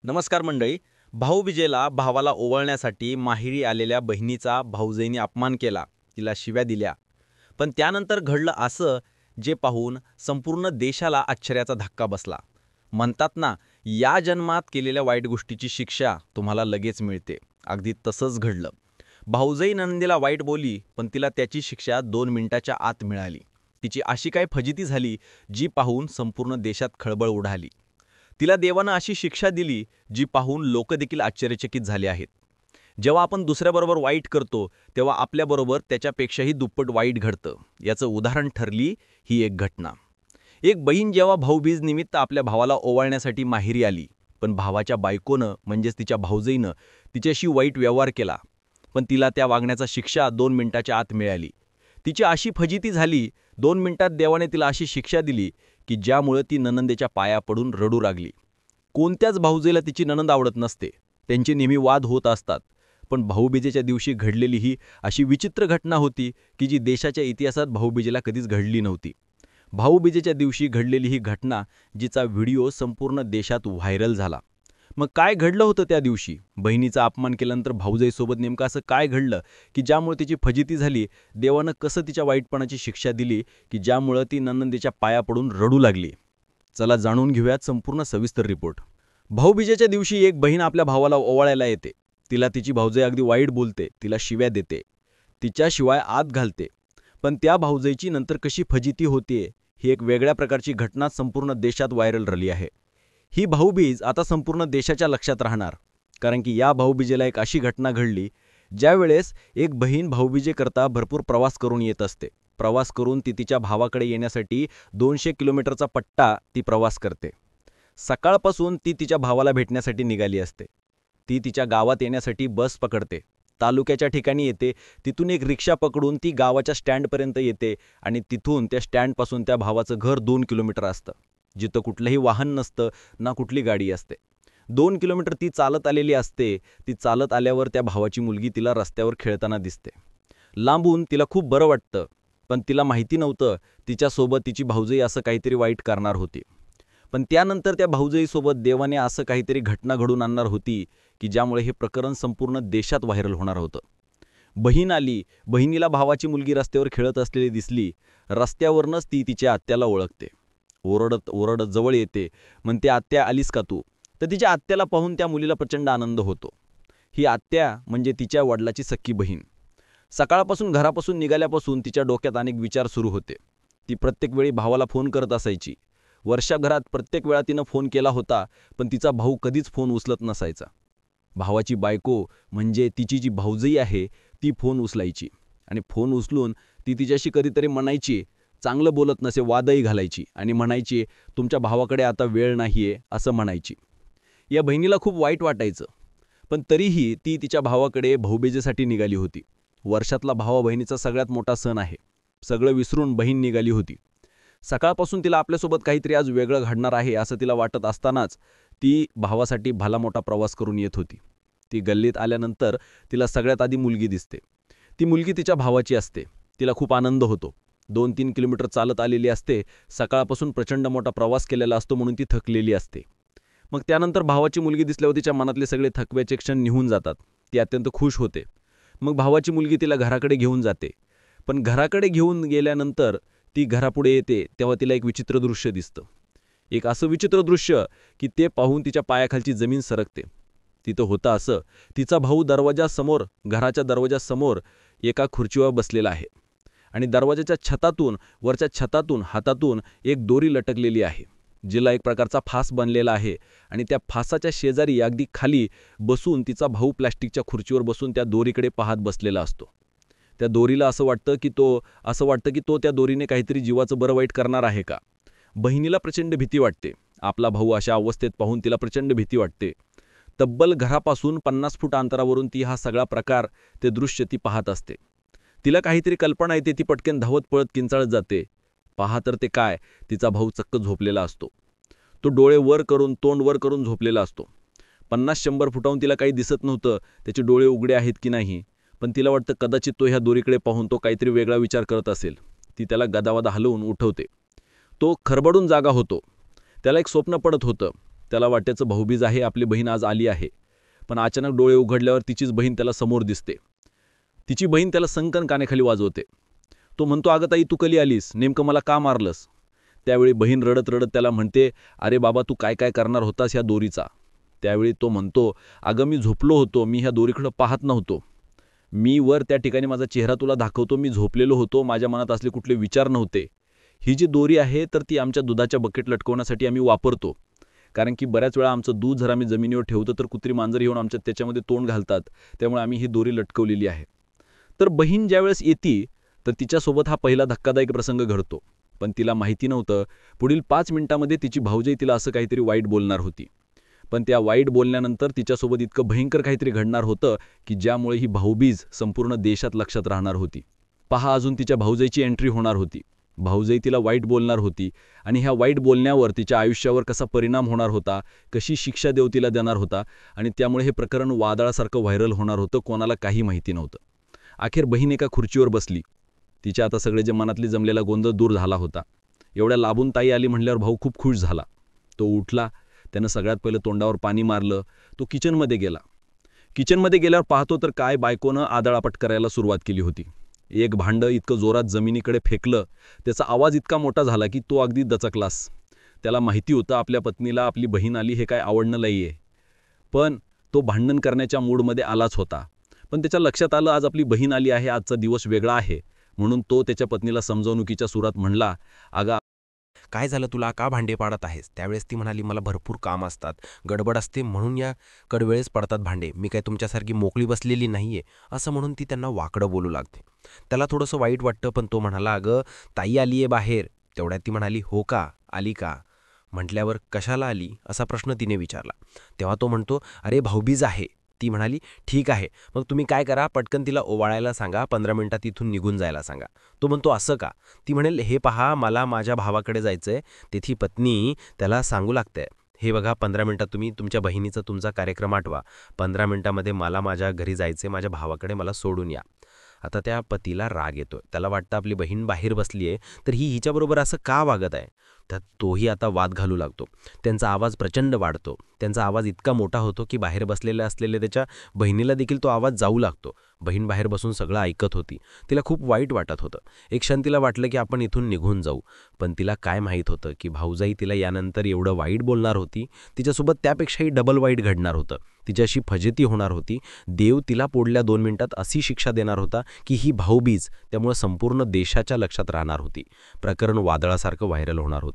नमस्कार मंडळी. भाऊबीजेला भावाला ओवाळण्यासाठी माहेरी आलेल्या बहिणीचा भाऊजाईने अपमान केला, तिला शिव्या दिल्या. पण त्यानंतर घडलं असं जे पाहून संपूर्ण देशाला आश्चर्याचा धक्का बसला. म्हणतात ना, या जन्मात केलेल्या वाईट गोष्टीची शिक्षा तुम्हाला लगेच मिळते. अगदी तसंच घडलं. भाऊजाई नंदीला वाईट बोलली, पण तिला त्याची शिक्षा 2 मिनिटाच्या आत मिळाली. तिची अशी काय फजिती झाली, जी पाहून संपूर्ण देशात खळबळ उडाली. तिला देवानं अशी शिक्षा दिली, जी पाहून लोक देखील आश्चर्यचकित झाले आहेत. जेव्हा आपण दुसऱ्याबरोबर वाईट करतो, तेव्हा आपल्याबरोबर त्याच्यापेक्षाही दुप्पट वाईट घडतं. याचं उदाहरण ठरली ही एक घटना. एक बहीण जेव्हा भाऊबीज निमित्त आपल्या भावाला ओवाळण्यासाठी माहेरी आली, पण भावाच्या बायकोनं म्हणजेच तिच्या भाऊजाईनं तिच्याशी वाईट व्यवहार केला. पण तिला त्या वागण्याचा शिक्षा 2 मिनिटाच्या आत मिळाली. तिची अशी फजिती झाली, 2 मिनिटात देवाने तिला अशी शिक्षा दिली की ज्यामुळे ती नणंदेच्या पाया पडून रडू लागली. कोणत्याच भाऊजेला तिची नणंद आवडत नसते. त्यांचे नेहमी वाद होत असतात. पण भाऊबीजेच्या दिवशी घडलेली ही अशी विचित्र घटना होती की जी देशाच्या इतिहासात भाऊबीजेला कधीच घडली नव्हती. भाऊबीजेच्या दिवशी घडलेली ही घटना, जिचा व्हिडिओ संपूर्ण देशात व्हायरल झाला. मग काय घडलं होतं त्या दिवशी? बहिणीचा अपमान केल्यानंतर भाऊजाईसोबत नेमकं असं काय घडलं की ज्यामुळे तिची फजिती झाली? देवानं कसं तिच्या वाईटपणाची शिक्षा दिली की ज्यामुळं ती नणंदेच्या पाया पडून रडू लागली? चला जाणून घेऊयात संपूर्ण सविस्तर रिपोर्ट. भाऊबीजेच्या दिवशी एक बहीण आपल्या भावाला ओवाळायला येते. तिला तिची भाऊजाई अगदी वाईट बोलते, तिला शिव्या देते, तिच्याशिवाय आत घालते. पण त्या भाऊजाईची नंतर कशी फजिती होतीये, ही एक वेगळ्या प्रकारची घटना संपूर्ण देशात व्हायरल झाली आहे. ही भाऊबीज आता संपूर्ण देशाच्या लक्षात राहणार. कारण की या भाऊबीजेला एक अशी घटना घडली, ज्यावेळेस एक बहीण भाऊबीजेकरता भरपूर प्रवास करून येत असते. प्रवास करून ती तिच्या भावाकडे येण्यासाठी 200 किलोमीटरचा पट्टा ती प्रवास करते. सकाळपासून ती तिच्या भावाला भेटण्यासाठी निघाली असते. ती तिच्या गावात येण्यासाठी बस पकडते. तालुक्याच्या ठिकाणी येते. तिथून एक रिक्षा पकडून ती गावाच्या स्टँडपर्यंत येते आणि तिथून त्या स्टँडपासून त्या भावाचं घर 2 किलोमीटर असतं, जिथं कुठलंही वाहन नसतं, ना कुठली गाडी असते. 2 किलोमीटर ती चालत आलेली असते. ती चालत आल्यावर त्या भावाची मुलगी तिला रस्त्यावर खेळताना दिसते. लांबून तिला खूप बरं वाटतं, पण तिला माहिती नव्हतं तिच्यासोबत तिची भाऊजाई असं काहीतरी वाईट करणार होती. पण त्यानंतर त्या भाऊजाईसोबत देवाने असं काहीतरी घटना घडून आणणार होती की ज्यामुळे हे प्रकरण संपूर्ण देशात व्हायरल होणार होतं. बहीण आली. बहिणीला भावाची मुलगी रस्त्यावर खेळत असलेली दिसली. रस्त्यावरनंच ती तिच्या आत्याला ओळखते. ओरडत ओरडत जवळ येते. म्हणते, आत्या आलीस का तू? तर तिच्या आत्याला पाहून त्या मुलीला प्रचंड आनंद होतो. ही आत्या म्हणजे तिच्या वडिलाची सख्खी बहीण. सकाळपासून घरापासून निघाल्यापासून तिच्या डोक्यात अनेक विचार सुरू होते. ती प्रत्येक वेळी भावाला फोन करत असायची. वर्षभरात प्रत्येक वेळा तिनं फोन केला होता, पण तिचा भाऊ कधीच फोन उचलत नसायचा. भावाची बायको म्हणजे तिची जी भाऊजाई आहे, ती फोन उचलायची आणि फोन उचलून ती तिच्याशी कधीतरी म्हणायची, चांगलं बोलत नसे वादही घालायची आणि म्हणायची, तुमच्या भावाकडे आता वेळ नाहीये असं म्हणायची. या बहिणीला खूप वाईट वाटायचं. पण तरीही ती तिच्या भावाकडे भाऊबीजेसाठी निघाली होती. वर्षातला भावा बहिणीचा सगळ्यात मोठा सण आहे. सगळं विसरून बहीण निघाली होती. सकाळपासून तिला आपल्यासोबत काहीतरी आज वेगळं घडणार आहे असं तिला वाटत असतानाच ती भावासाठी भला मोठा प्रवास करून येत होती. ती गल्लीत आल्यानंतर तिला सगळ्यात आधी मुलगी दिसते. ती मुलगी तिच्या भावाची असते. तिला खूप आनंद होतो. 2-3 किलोमीटर चालत आलेली असते. सकाळपासून प्रचंड मोठा प्रवास केलेला असतो म्हणून ती थकलेली असते. मग त्यानंतर भावाची मुलगी दिसल्यावर तिच्या मनातले सगळे थकव्याचे क्षण निघून जातात. ती अत्यंत खुश होते. मग भावाची मुलगी तिला घराकडे घेऊन जाते. पण घराकडे घेऊन गेल्यानंतर ती घरापुढे येते तेव्हा तिला एक विचित्र दृश्य दिसतं. एक असं विचित्र दृश्य की ते पाहून तिच्या पायाखालची जमीन सरकते. तिथं होतं असं, तिचा भाऊ दरवाजासमोर, घराच्या दरवाजासमोर एका खुर्चीवर बसलेला आहे आणि दरवाजाच्या छतातून, वरच्या छतातून हातातून एक दोरी लटकलेली आहे, जिला एक प्रकारचा फास बनलेला आहे आणि त्या फासाच्या शेजारी अगदी खाली बसून तिचा भाऊ प्लॅस्टिकच्या खुर्चीवर बसून त्या दोरीकडे पाहत बसलेला असतो. त्या दोरीला असं वाटतं की तो त्या दोरीने काहीतरी जीवाचं बरं वाईट करणार आहे का? बहिणीला प्रचंड भीती वाटते. आपला भाऊ अशा अवस्थेत पाहून तिला प्रचंड भीती वाटते. तब्बल घरापासून 50 फूट अंतरावरून ती हा सगळा प्रकार, ते दृश्य ती पाहत असते. तिला काहीतरी कल्पना येते. ती पटकन धावत पळत किंचाळत जाते. पहा तर ते काय, तिचा भाऊ चक्क झोपलेला असतो. तो डोळे वर करून, तोंड वर करून झोपलेला असतो. 50-100 फुटाहून तिला काही दिसत नव्हतं, त्याचे डोळे उघडे आहेत की नाही. पण तिला वाटतं कदाचित तो ह्या दोरीकडे पाहून तो काहीतरी वेगळा विचार करत असेल. ती त्याला गदावदा हलवून उठवते. तो खरबडून जागा होतो. त्याला एक स्वप्न पडत होतं. त्याला वाटायचं भाऊबीज आहे, आपली बहीण आज आली आहे. पण अचानक डोळे उघडल्यावर तिचीच बहीण त्याला समोर दिसते. तिची बहीण त्याला संकन कानेखाली वाजवते. तो म्हणतो, अगं ताई, तू कधी आलीस? नेमकं मला का मारलंस? त्यावेळी बहीण रडत रडत त्याला म्हणते, अरे बाबा, तू काय काय करणार होतास ह्या दोरीचा? त्यावेळी तो म्हणतो, अगं मी झोपलो होतो, मी ह्या दोरीकडं पाहत नव्हतो. मी वर त्या ठिकाणी माझा चेहरा तुला दाखवतो, मी झोपलेलो होतो, माझ्या मनात असले कुठले विचार नव्हते. ही जी दोरी आहे तर ती आमच्या दुधाच्या बकेट लटकवण्यासाठी आम्ही वापरतो. कारण की बऱ्याच वेळा आमचं दूध जर आम्ही जमिनीवर ठेवतो तर कुत्री मांजर येऊन आमच्या त्याच्यामध्ये तोंड घालतात. त्यामुळे आम्ही ही दोरी लटकवलेली आहे. तर बहीण ज्यावेळेस येते तर तिच्यासोबत हा पहिला धक्कादायक प्रसंग घडतो. पण तिला माहिती नव्हतं पुढील 5 मिनिटांमध्ये तिची भाऊजाई तिला असं काहीतरी वाईट बोलणार होती. पण त्या वाईट बोलण्यानंतर तिच्यासोबत इतकं भयंकर काहीतरी घडणार होतं की ज्यामुळे ही भाऊबीज संपूर्ण देशात लक्षात राहणार होती. पहा, अजून तिच्या भाऊजाईची एंट्री होणार होती. भाऊजाई तिला वाईट बोलणार होती आणि ह्या वाईट बोलण्यावर तिच्या आयुष्यावर कसा परिणाम होणार होता, कशी शिक्षा देव तिला देणार होता आणि त्यामुळे हे प्रकरण वादळासारखं व्हायरल होणार होतं, कोणाला काही माहिती नव्हतं. अखेर बहीण एका खुर्चीवर बसली. तिच्या आता सगळे जे मनातली जमलेला गोंधळ दूर झाला होता. एवढ्या लांबून ताई आली म्हणल्यावर भाऊ खूप खुश झाला. तो उठला. त्यानं सगळ्यात पहिलं तोंडावर पाणी मारलं. तो किचनमध्ये गेला. किचनमध्ये गेल्यावर पाहतो तर काय, बायकोनं आदळापट करायला सुरुवात केली होती. एक भांडं इतकं जोरात जमिनीकडे फेकलं, त्याचा आवाज इतका मोठा झाला की तो अगदी दचकलास. त्याला माहिती होतं आपल्या पत्नीला आपली बहीण आली हे काय आवडणं नाहीये. पण तो भांडण करण्याच्या मूडमध्ये आलाच होता. पण त्याच्या लक्षात आलं आज आपली बहीण आली आहे, आजचा दिवस वेगळा आहे. म्हणून तो त्याच्या पत्नीला समजवणुकीच्या सुरात म्हणला, अगं काय झालं, तुला का भांडे पाडत आहेस? त्यावेळेस ती म्हणाली, मला भरपूर काम असतात, गडबड असते, म्हणून या कडवेळेस पडतात भांडे. मी काय तुमच्यासारखी मोकळी बसलेली नाहीये. असं म्हणून ती त्यांना वाकडं बोलू लागते. त्याला थोडंसं वाईट वाटतं, पण तो म्हणाला, अगं ताई आली आहे बाहेर. तेवढ्यात ती म्हणाली, हो का, आली का? म्हटल्यावर कशाला आली असा प्रश्न तिने विचारला. तेव्हा तो म्हणतो, अरे भाऊबीज आहे. ती म्हणाली, ठीक आहे, मग तुम्ही काय करा, पटकन तिला ओवाळायला सांगा, 15 मिनिटात इथून निघून जायला सांगा. तो म्हणतो, असं का? ती म्हणेल, हे पहा, मला माझ्या भावाकडे जायचंय. तिथी पत्नी त्याला सांगू लागते, हे बघा, 15 मिनिटात तुम्ही तुमच्या बहिणीचा तुमचा कार्यक्रम आटवा. 15 मिनिटामध्ये मला माझ्या घरी जायचे, माझ्या भावाकडे मला सोडून या. आता त्या पतीला राग येतो. त्याला वाटतं आपली बहीण बाहेर बसली आहे, तर ही हिच्याबरोबर असं का वागत आहे? त्यात तोही आता वाद घालू लागतो. त्यांचा आवाज प्रचंड वाढतो. त्यांचा आवाज इतका मोठा होतो की बाहेर बसलेल्या असलेल्या त्याच्या बहिणीला देखील तो आवाज जाऊ लागतो. बहीण बाहेर बसून सगळं ऐकत होती. तिला खूप वाईट वाटत होतं. एक क्षण तिला वाटलं की आपण इथून निघून जाऊ. पण तिला काय माहीत होतं की भाऊजाई तिला यानंतर एवढं वाईट बोलणार होती. तिच्यासोबत त्यापेक्षाही डबल वाईट घडणार होतं. तिच्याशी फजिती होणार होती. देव तिला पुढल्या 2 मिनिटात अशी शिक्षा देणार होता की ही भाऊबीज त्यामुळे संपूर्ण देशाच्या लक्षात राहणार होती. प्रकरण वादळासारखं व्हायरल होणार होतं.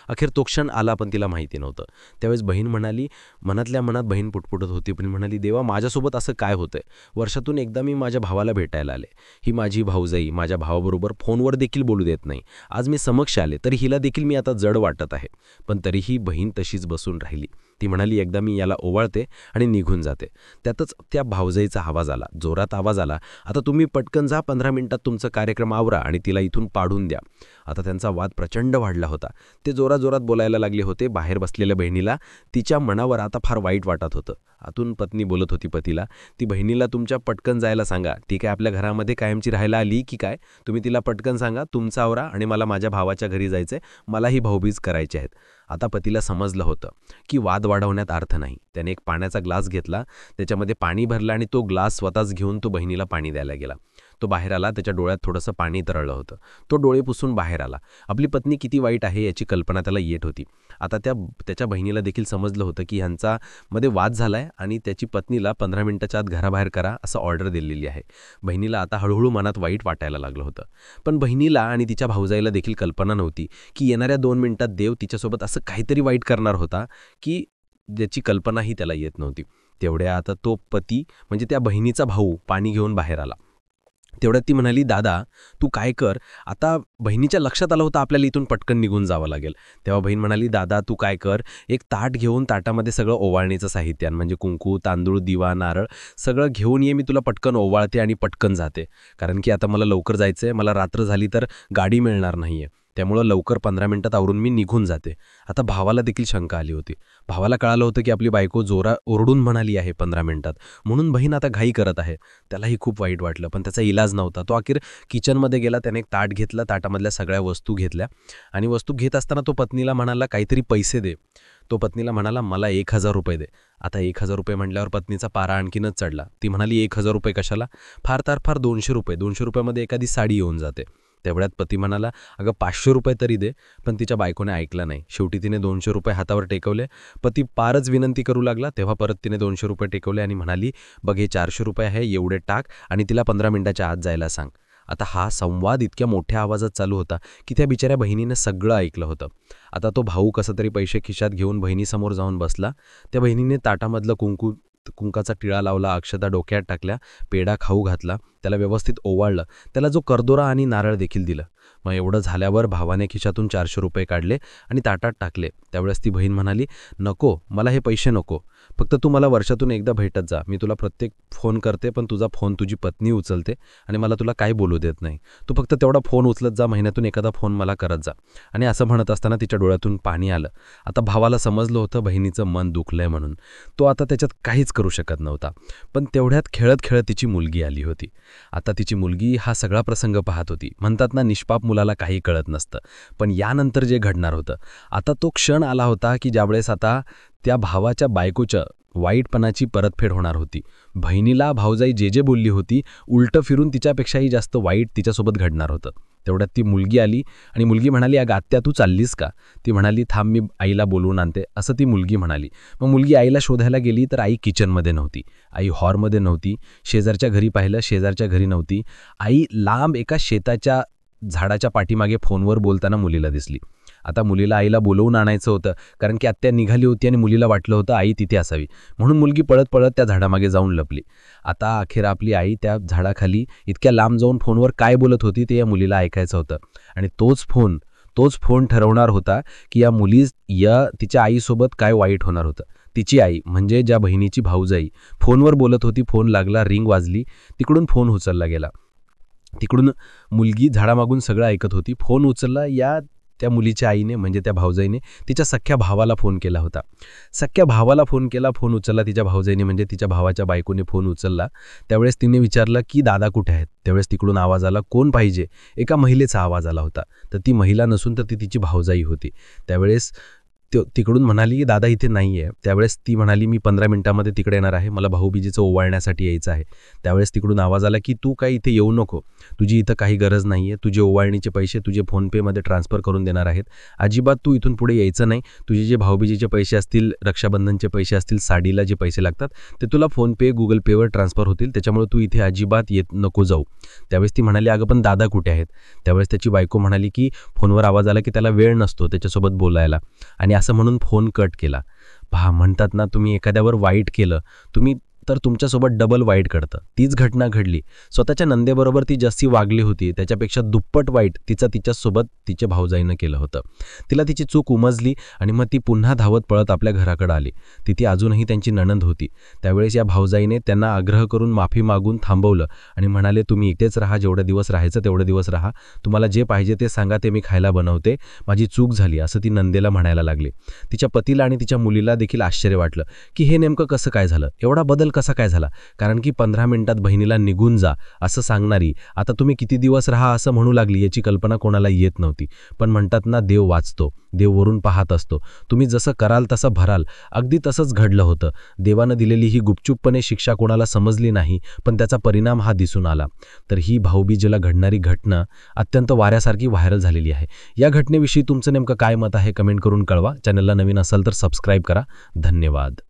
अखेर तो क्षण आला, पण तिला माहिती नव्हतं. त्यावेळेस बहीण म्हणाली, मनातल्या मनात बहीण पुटपुटत होती, पण म्हणाली, देवा, माझ्यासोबत असं काय होतंय? वर्षातून एकदा मी माझ्या भावाला भेटायला आले. ही माझी भाऊजाई माझ्या भावाबरोबर फोनवर देखील बोलू देत नाही. आज मी समक्ष आले, तरी हिला देखील मी आता जड वाटत आहे. पण तरीही बहीण तशीच बसून राहिली. ती म्हणाली, एकदा मी याला ओवाळते आणि निघून जाते. त्यातच त्या भाऊजाईचा आवाज आला, जोरात आवाज आला, आता तुम्ही पटकन जा, 15 मिनिटात तुमचा कार्यक्रम आवरा आणि तिला इथून पाडून द्या. आता त्यांचा वाद प्रचंड वाढला होता. ते जोरात बोलायला लागले होते. बाहेर बसलेल्या बहिणीला तिच्या मनावर आता फार वाईट वाटत होतं. आतून पत्नी बोलत होती पतीला, ती बहिणीला तुमच्या पटकन जायला सांगा. ती काय आपल्या घरामध्ये कायमची राहायला आली की काय? तुम्ही तिला पटकन सांगा, तुमचा आवरा आणि मला माझ्या भावाच्या घरी जायचंय, मलाही भाऊबीज करायची आहेत. आता पतीला समजलं होतं की वाद वाढवण्यात अर्थ नाही. त्याने एक पाण्याचा ग्लास घेतला, त्याच्यामध्ये पाणी भरलं आणि तो ग्लास स्वतःच घेऊन तो बहिणीला पाणी द्यायला गेला. तो बाहेर आला. त्याच्या डोळ्यात थोडंसं पाणी तरळलं होतं. तो डोळे पुसून बाहेर आला. आपली पत्नी किती वाईट आहे याची कल्पना त्याला येत होती. आता त्याच्या बहिणीला देखील समजलं होतं की ह्यांचामध्ये वाद झालाय आणि त्याची पत्नीला 15 मिनिटाच्या आत घराबाहेर करा असं ऑर्डर दिलेली आहे. बहिणीला आता हळूहळू मनात वाईट वाटायला लागलं होतं. पण बहिणीला आणि तिच्या भाऊजाईला देखील कल्पना नव्हती की येणाऱ्या 2 मिनिटात देव तिच्यासोबत असं काहीतरी वाईट करणार होता की ज्याची कल्पनाही त्याला येत नव्हती. तेवढ्या आता तो पती म्हणजे त्या बहिणीचा भाऊ पाणी घेऊन बाहेर आला. तेवढ्यात ती म्हणाली, दादा, तू काय कर, आता बहिणीच्या लक्षात आलं होतं आपल्याला इथून पटकन निघून जावं लागेल. तेव्हा बहीण म्हणाली, दादा, तू काय कर, एक ताट घेऊन ताटामध्ये सगळं ओवाळणीचं साहित्य म्हणजे कुंकू, तांदूळ, दिवा, नारळ सगळं घेऊन ये. मी तुला पटकन ओवाळते आणि पटकन जाते, कारण की आता मला लवकर जायचंय. मला रात्र झाली तर गाडी मिळणार नाहीये. त्यामुळं लवकर 15 मिनिटात आवरून मी निघून जाते. आता भावाला देखील शंका आली होती. भावाला कळालं होतं की आपली बायको ओरडून म्हणाली आहे 15 मिनिटात, म्हणून बहीण आता घाई करत आहे. त्यालाही खूप वाईट वाटलं, पण त्याचा इलाज नव्हता. तो अखेर किचनमध्ये गेला. त्याने एक ताट घेतलं, ताटामधल्या सगळ्या वस्तू घेतल्या आणि वस्तू घेत असताना तो पत्नीला म्हणाला, काहीतरी पैसे दे. तो पत्नीला म्हणाला, मला 1000 रुपये दे. आता 1000 रुपये म्हटल्यावर पत्नीचा पारा आणखीनच चढला. ती म्हणाली, 1000 रुपये कशाला? फार तर फार 200 रुपये. 200 रुपयामध्ये एखादी साडी येऊन जाते. तेवढ्यात पती म्हणाला, अगं 500 रुपये तरी दे. पण तिच्या बायकोने ऐकलं नाही. शेवटी तिने 200 रुपये हातावर टेकवले. पती फारच विनंती करू लागला. तेव्हा परत तिने 200 रुपये टेकवले आणि म्हणाली, बघ हे 400 रुपये आहे, एवढे टाक आणि तिला 15 मिनिटाच्या आत जायला सांग. आता हा संवाद इतक्या मोठ्या आवाजात चालू होता की त्या बिचाऱ्या बहिणीनं सगळं ऐकलं होतं. आता तो भाऊ कसा तरी पैसे खिशात घेऊन बहिणीसमोर जाऊन बसला. त्या बहिणीने ताटामधलं कुंकाचा टिळा लावला, अक्षता डोक्यात टाकल्या, पेढा खाऊ घातला, त्याला व्यवस्थित ओवाळलं, त्याला जो करदोरा आणि नारळ देखील दिलं. मग एवढं झाल्यावर भावाने खिशातून 400 रुपये काढले आणि ताटात टाकले. त्यावेळेस ती बहीण म्हणाली, नको, मला हे पैसे नको. फक्त तू मला वर्षातून एकदा भेटत जा. मी तुला प्रत्येक फोन करते, पण तुझा फोन तुझी पत्नी उचलते आणि मला तुला काय बोलू देत नाही. तू फक्त तेवढा फोन उचलत जा, महिन्यातून एखादा फोन मला करत जा. आणि असं म्हणत असताना तिच्या डोळ्यातून पाणी आलं. आता भावाला समजलं होतं बहिणीचं मन दुखलंय म्हणून. तो आता त्याच्यात काहीच करू शकत नव्हता. पण तेवढ्यात खेळत खेळत तिची मुलगी आली होती. आता तिची मुलगी हा सगळा प्रसंग पाहत होती. म्हणतात ना, निष्पाप मुलाला काही कळत नसतं. पण यानंतर जे घडणार होतं, आता तो क्षण आला होता की ज्यावेळेस आता त्या भावाच्या बायकोच्या वाईटपणाची परतफेड होणार होती. बहिणीला भावजाई जे बोलली होती, उलटं फिरून तिच्यापेक्षाही जास्त वाईट तिच्यासोबत घडणार होतं. तेवढ्यात ती मुलगी आली आणि मुलगी म्हणाली, अगं आत्या, तू चाललीस का? ती म्हणाली, थांब, मी आईला बोलवून आणते, असं ती मुलगी म्हणाली. मग मुलगी आईला शोधायला गेली तर आई किचनमध्ये नव्हती, आई हॉलमध्ये नव्हती. शेजारच्या घरी पाहिलं, शेजारच्या घरी नव्हती. आई लांब एका शेताच्या झाडाच्या पाठीमागे फोनवर बोलताना मुलीला दिसली. आता मुलीला आईला बोलवून आणायचं होतं, कारण की आत्या निघाली होती आणि मुलीला वाटलं होतं आई तिथे असावी. म्हणून मुलगी पळत पळत त्या झाडामागे जाऊन लपली. आता अखेर आपली आई त्या झाडाखाली इतक्या लांब जाऊन फोनवर काय बोलत होती ते या मुलीला ऐकायचं होतं. आणि तोच फोन ठरवणार होता की या तिच्या आईसोबत काय वाईट होणार होतं. तिची आई म्हणजे ज्या बहिणीची भाऊजाई फोनवर बोलत होती. फोन लागला, रिंग वाजली, तिकडून फोन उचलला गेला. तिकडून मुलगी झाडामागून सगळं ऐकत होती. फोन उचलला त्या मुलीच्या आईने म्हणजे त्या भाऊजाईने तिच्या सख्ख्या भावाला फोन केला होता. सख्ख्या भावाला फोन केला, फोन उचलला तिच्या भाऊजाईने म्हणजे तिच्या भावाच्या बायकोने फोन उचलला. त्यावेळेस तिने विचारलं की दादा कुठे आहेत? त्यावेळेस तिकडून आवाज आला, कोण पाहिजे? एका महिलेचा आवाज आला होता. तर ती महिला नसून तर ती तिची भाऊजाई होती. त्यावेळेस तिकडून म्हणाली, दादा इथे नाही आहे. त्यावेळेस ती म्हणाली, मी 15 मिनिटांमध्ये तिकडे येणार आहे, मला भाऊबीजेचं ओवाळण्यासाठी यायचं आहे. त्यावेळेस तिकडून आवाज आला की तू काही इथे येऊ नको, तुझी इथं काही गरज नाही आहे. तुझे ओवाळणीचे पैसे तुझे फोनपेमध्ये ट्रान्सफर करून देणार आहेत. अजिबात तू इथून पुढे यायचं नाही. तुझे जे भाऊबीजेचे पैसे असतील, रक्षाबंधनचे पैसे असतील, साडीला जे पैसे लागतात ते तुला फोनपे गुगल पेवर ट्रान्सफर होतील. त्याच्यामुळे तू इथे अजिबात नको जाऊ. त्यावेळेस ती म्हणाली, अगं पण दादा कुठे आहेत? त्यावेळेस त्याची बायको म्हणाली की फोनवर आवाज आला की त्याला वेळ नसतो त्याच्यासोबत बोलायला, आणि असं म्हणून फोन कट केला. पहा, म्हणतात ना, तुम्ही एखाद्यावर वाईट केलं तर तुमच्यासोबत डबल वाईट घडतं. तीच घटना घडली. स्वतःच्या नंदेबरोबर ती जशी वागली होती त्याच्यापेक्षा दुप्पट वाईट तिच्यासोबत तिच्या भाऊजाईनं केलं होतं. तिला तिची चूक उमजली आणि मग ती पुन्हा धावत पळत आपल्या घराकडे आली. तिथे अजूनही त्यांची नणंद होती. त्यावेळेस या भाऊजाईने त्यांना आग्रह करून माफी मागून थांबवलं आणि म्हणाले, तुम्ही इथेच राहा, जेवढे दिवस राहायचं तेवढे दिवस राहा, तुम्हाला जे पाहिजे ते सांगा, ते मी खायला बनवते, माझी चूक झाली, असं ती नंदेला म्हणायला लागली. तिच्या पतीला आणि तिच्या मुलीला देखील आश्चर्य वाटलं की हे नेमकं कसं काय झालं, एवढा बदल कसा काय झाला? कारण की 15 मिनिटात बहिणीला निघून जा असं सांगणारी आता तुम्ही किती दिवस राहा असं म्हणू लागली, याची कल्पना कोणाला येत नव्हती. पण म्हणतात ना, देव वाचतो, देव वरून पाहत असतो. तुम्ही जसं कराल तसं भराल. अगदी तसंच घडलं होतं. देवानं दिलेली ही गुपचूपपणे शिक्षा कोणाला समजली नाही, पण त्याचा परिणाम हा दिसून आला. तर ही भाऊबीजेला घडणारी घटना अत्यंत वाऱ्यासारखी व्हायरल झालेली आहे. या घटनेविषयी तुमचं नेमकं काय मत आहे कमेंट करून कळवा. चॅनलला नवीन असाल तर सबस्क्राईब करा. धन्यवाद.